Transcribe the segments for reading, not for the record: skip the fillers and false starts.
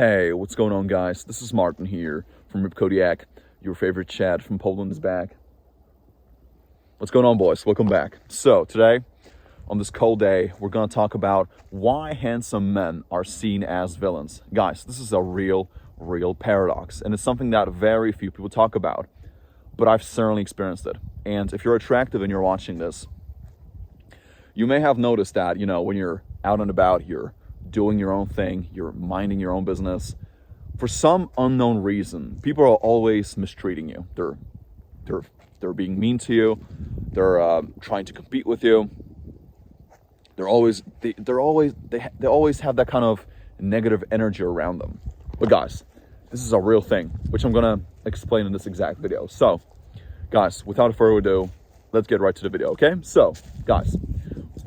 Hey, what's going on, guys? This is Martin here from Rip Kodiak. Your favorite Chad from Poland is back. What's going on, boys? Welcome back. So today, on this cold day, we're going to talk about why handsome men are seen as villains. Guys, this is a real paradox, and it's something that very few people talk about, but I've certainly experienced it. And if you're attractive and you're watching this, you may have noticed that, when you're out and about, you're doing your own thing, you're minding your own business. For some unknown reason, people are always mistreating you. They're being mean to you. They're trying to compete with you. They always have that kind of negative energy around them. But guys, this is a real thing, which I'm gonna explain in this exact video. So, guys, without further ado, let's get right to the video, okay? So, guys,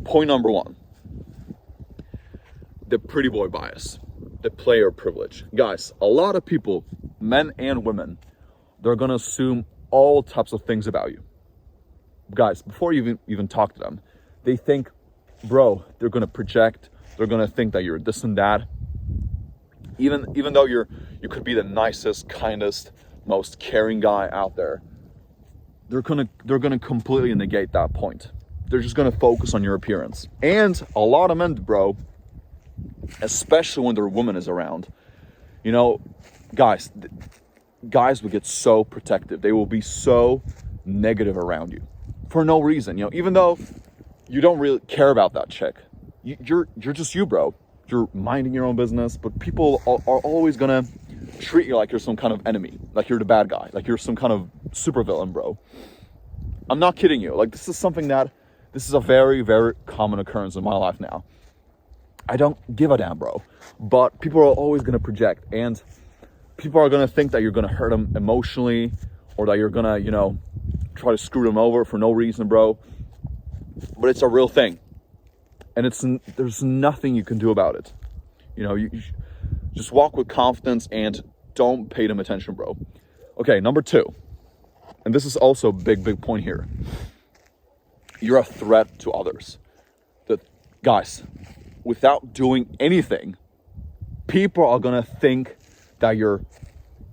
point number one. The pretty boy bias, the player privilege. Guys, a lot of people, men and women, they're gonna assume all types of things about you. Guys, before you even talk to them, they think, bro, they're gonna project, they're gonna think that you're this and that. Even though you could be the nicest, kindest, most caring guy out there, they're gonna completely negate that point. They're just gonna focus on your appearance. And a lot of men, bro, especially when their woman is around, guys will get so protective. They will be so negative around you for no reason. Even though you don't really care about that chick, you're just you, bro. You're minding your own business, but people are always gonna treat you like you're some kind of enemy, like you're the bad guy, like you're some kind of supervillain, bro. I'm not kidding you. Like, this is a very common occurrence in my life now. I don't give a damn, bro. But people are always going to project, and people are going to think that you're going to hurt them emotionally, or that you're going to, try to screw them over for no reason, bro. But it's a real thing. And there's nothing you can do about it. You just walk with confidence and don't pay them attention, bro. Okay, number two. And this is also a big point here. You're a threat to others. Guys, without doing anything, people are gonna think that you're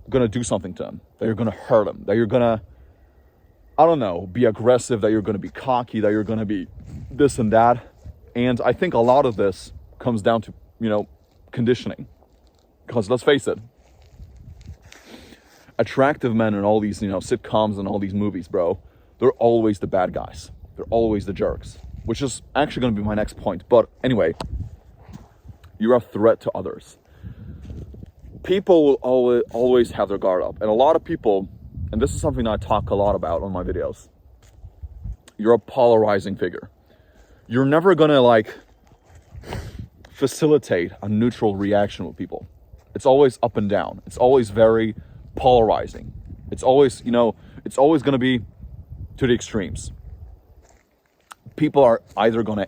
gonna do something to them, that you're gonna hurt them, that you're gonna, be aggressive, that you're gonna be cocky, that you're gonna be this and that. And I think a lot of this comes down to, conditioning. Because let's face it, attractive men in all these, sitcoms and all these movies, bro, they're always the bad guys. They're always the jerks, which is actually gonna be my next point. But anyway, you're a threat to others. People will always have their guard up. And a lot of people, and this is something I talk a lot about on my videos, you're a polarizing figure. You're never gonna facilitate a neutral reaction with people. It's always up and down. It's always very polarizing. It's always, it's always gonna be to the extremes. People are either gonna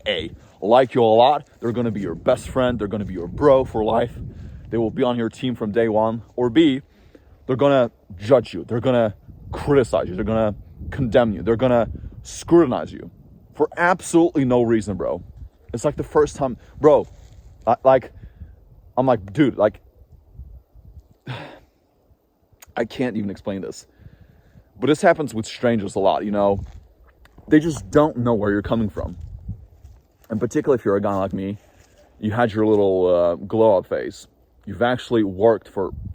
like you a lot, they're gonna be your best friend, they're gonna be your bro for life, they will be on your team from day one, or B, they're gonna judge you, they're gonna criticize you, they're gonna condemn you, they're gonna scrutinize you for absolutely no reason, bro. It's like the first time, bro, I'm like, dude, I can't even explain this, but this happens with strangers a lot, they just don't know where you're coming from. And particularly if you're a guy like me, you had your little glow up phase. You've actually worked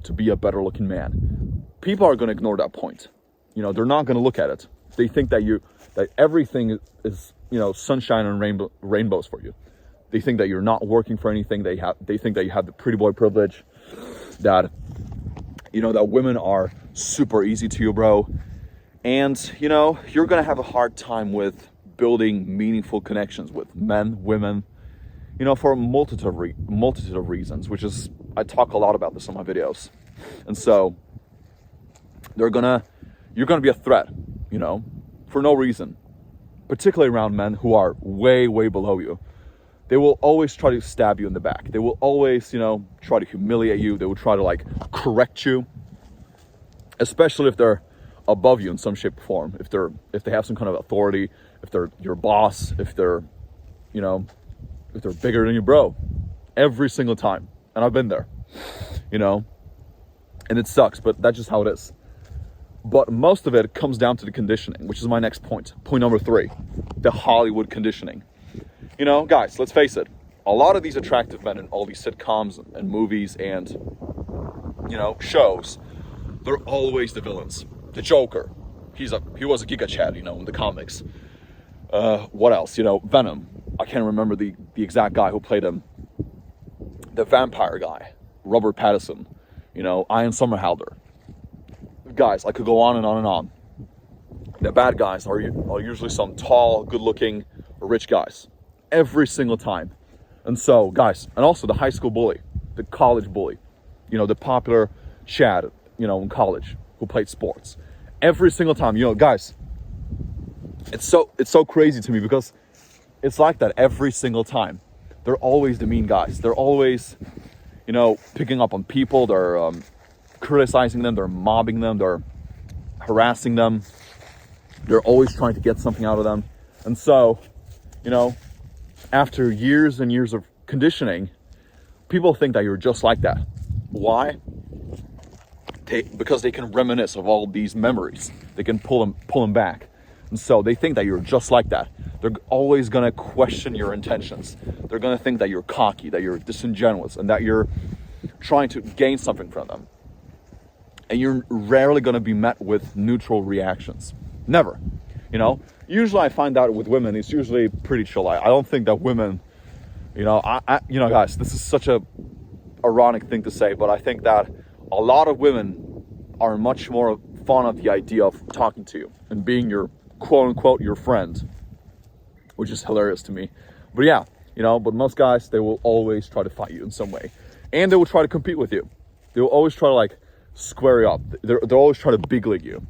to be a better looking man. People are going to ignore that point. They're not going to look at it. They think that everything is sunshine and rainbows for you. They think that you're not working for anything. They think that you have the pretty boy privilege. That that women are super easy to you, bro. And you're going to have a hard time with building meaningful connections with men, women, for a multitude of reasons, which is, I talk a lot about this on my videos. And so you're gonna be a threat, for no reason, particularly around men who are way below you. They will always try to stab you in the back. They will always, try to humiliate you. They will try to correct you, especially if they're above you in some shape or form. If they have some kind of authority, if they're your boss, if they're bigger than you, bro. Every single time. And I've been there. you know, and it sucks, but that's just how it is. But most of it comes down to the conditioning, which is my next point. Point number 3, the Hollywood conditioning. You know, guys, let's face it. A lot of these attractive men in all these sitcoms and movies and, you know, shows, they're always the villains. The Joker, he was a Giga Chad, you know, in the comics. What else? You know, Venom. I can't remember the exact guy who played him. The vampire guy, Robert Pattinson. You know, Ian Somerhalder. Guys, I could go on and on and on. The bad guys are usually some tall, good-looking, rich guys. Every single time. And so, guys, and also the high school bully, the college bully, you know, the popular Chad, you know, in college who played sports. Every single time, you know, guys, it's so crazy to me because it's like that every single time. They're always the mean guys. They're always, you know, picking up on people. They're criticizing them. They're mobbing them. They're harassing them. They're always trying to get something out of them. And so, you know, after years and years of conditioning, people think that you're just like that. Why? Because they can reminisce of all these memories. They can pull them back. And so they think that you're just like that. They're always going to question your intentions. They're going to think that you're cocky, that you're disingenuous, and that you're trying to gain something from them. And you're rarely going to be met with neutral reactions. Never. You know, usually I find out with women, it's usually pretty chill. I don't think that women, you know, you know, guys, this is such a ironic thing to say, but I think that a lot of women are much more fond of the idea of talking to you and being your quote unquote your friend, which is hilarious to me. But yeah, you know, but most guys, they will always try to fight you in some way, and they will try to compete with you. They will always try to like square you up. They'll always try to big league you.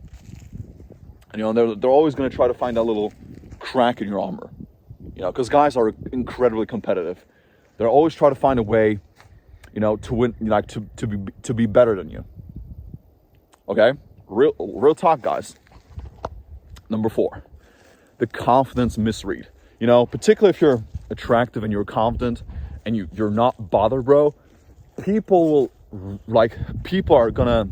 And, you know, they're always going to try to find that little crack in your armor, you know, because guys are incredibly competitive. They're always trying to find a way, you know, to win, like to be better than you. Okay, real talk, guys. Number 4, the confidence misread. You know, particularly if you're attractive and you're confident and you're not bothered, bro. People are gonna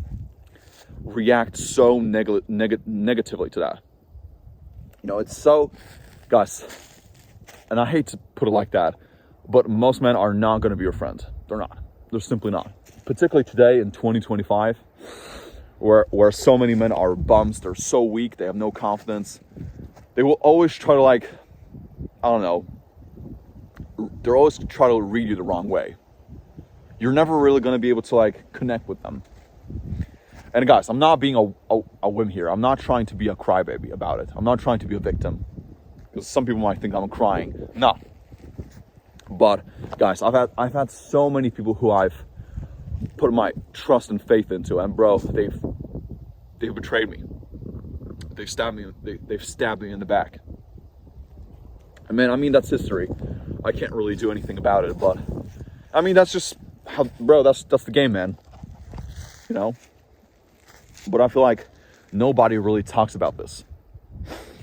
react so negatively to that. You know, it's so, guys, and I hate to put it like that, but most men are not going to be your friend. They're not. They're simply not. Particularly today in 2025, where so many men are bums. They're so weak. They have no confidence. They will always try to, like, I don't know. They're always try to read you the wrong way. You're never really going to be able to, like, connect with them. And guys, I'm not being a wimp here. I'm not trying to be a crybaby about it. I'm not trying to be a victim. Because some people might think I'm crying. No. But guys, I've had so many people who I've put my trust and faith into, and bro, they've betrayed me. They've stabbed me in the back. And man, I mean, that's history. I can't really do anything about it, but I mean, that's just how, bro, that's the game, man. You know? But I feel like nobody really talks about this,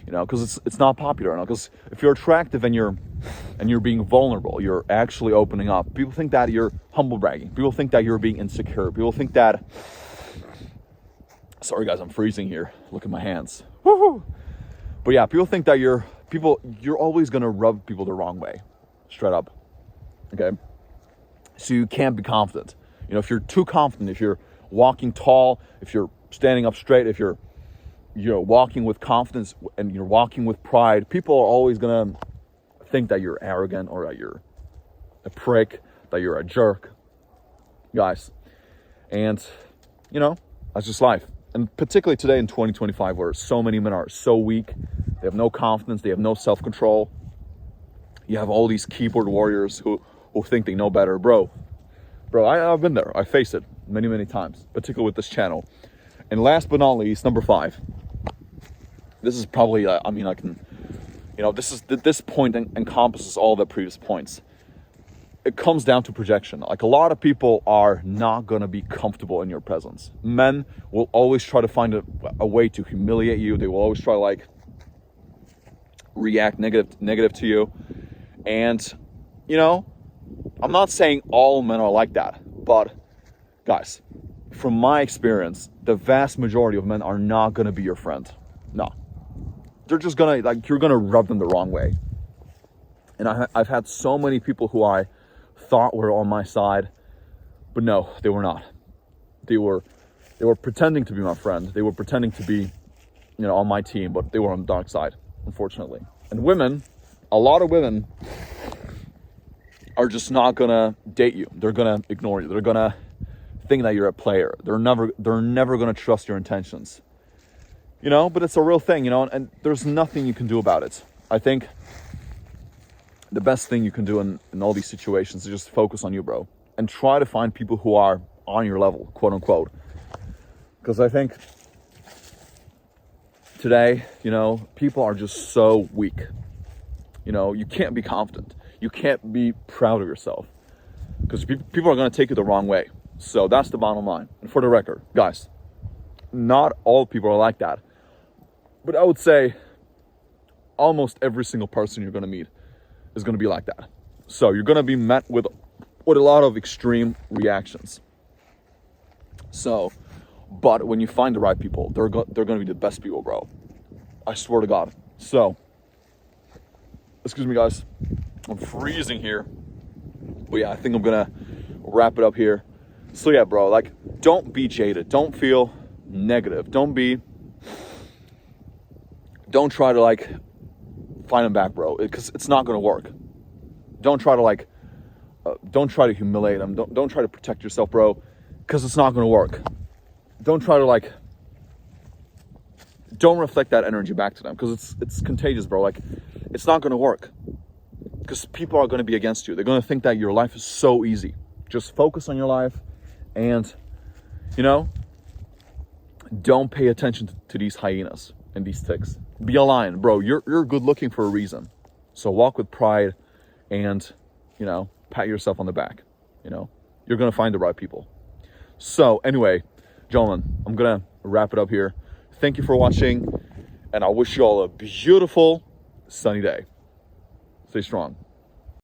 you know, because it's not popular, you know, because if you're attractive and you're being vulnerable, you're actually opening up, people think that you're humble bragging. People think that you're being insecure. People think that, sorry guys, I'm freezing here. Look at my hands. Woo-hoo. But yeah, people think that you're always going to rub people the wrong way, straight up. Okay. So you can't be confident. You know, if you're too confident, if you're walking tall, if you're standing up straight, if you're walking with confidence and you're walking with pride, people are always gonna think that you're arrogant or that you're a prick, that you're a jerk, guys. And you know, that's just life. And particularly today in 2025, where so many men are so weak, they have no confidence, they have no self-control. You have all these keyboard warriors who think they know better, bro. I've been there. I faced it many times, particularly with this channel. And last but not least, number 5. This is probably, I mean, I can, you know, this point encompasses all the previous points. It comes down to projection. Like, a lot of people are not going to be comfortable in your presence. Men will always try to find a way to humiliate you. They will always try to, like, react negative to you. And, you know, I'm not saying all men are like that, but Guys, from my experience, the vast majority of men are not going to be your friend. No. They're just going to, like, you're going to rub them the wrong way. And I've had so many people who I thought were on my side, but no, they were not. They were pretending to be my friend. They were pretending to be, on my team, but they were on the dark side, unfortunately. And women, a lot of women are just not gonna date you. They're gonna ignore you. They're gonna think that you're a player. They're never gonna trust your intentions. But it's a real thing, and there's nothing you can do about it. I think the best thing you can do in all these situations is just focus on you, bro. And try to find people who are on your level, quote unquote. Because I think today, people are just so weak. You can't be confident. You can't be proud of yourself. Because people are going to take you the wrong way. So that's the bottom line. And for the record, guys, not all people are like that. But I would say almost every single person you're going to meet is going to be like that. So you're going to be met with a lot of extreme reactions. So, but when you find the right people, they're going to be the best people, bro. I swear to God. So, excuse me, guys. I'm freezing here. But yeah, I think I'm going to wrap it up here. So yeah, bro, like, don't be jaded. Don't feel negative. Don't try to, like, find them back, bro, because it's not going to work. Don't try to humiliate them. Don't try to protect yourself, bro, because it's not going to work. Don't try to, don't reflect that energy back to them, because it's contagious, bro. Like, it's not going to work, because people are going to be against you. They're going to think that your life is so easy. Just focus on your life, and, don't pay attention to these hyenas and these ticks. Be a lion, bro. You're good looking for a reason. So walk with pride and, pat yourself on the back. You're going to find the right people. So anyway, gentlemen, I'm going to wrap it up here. Thank you for watching, and I wish you all a beautiful sunny day. Stay strong.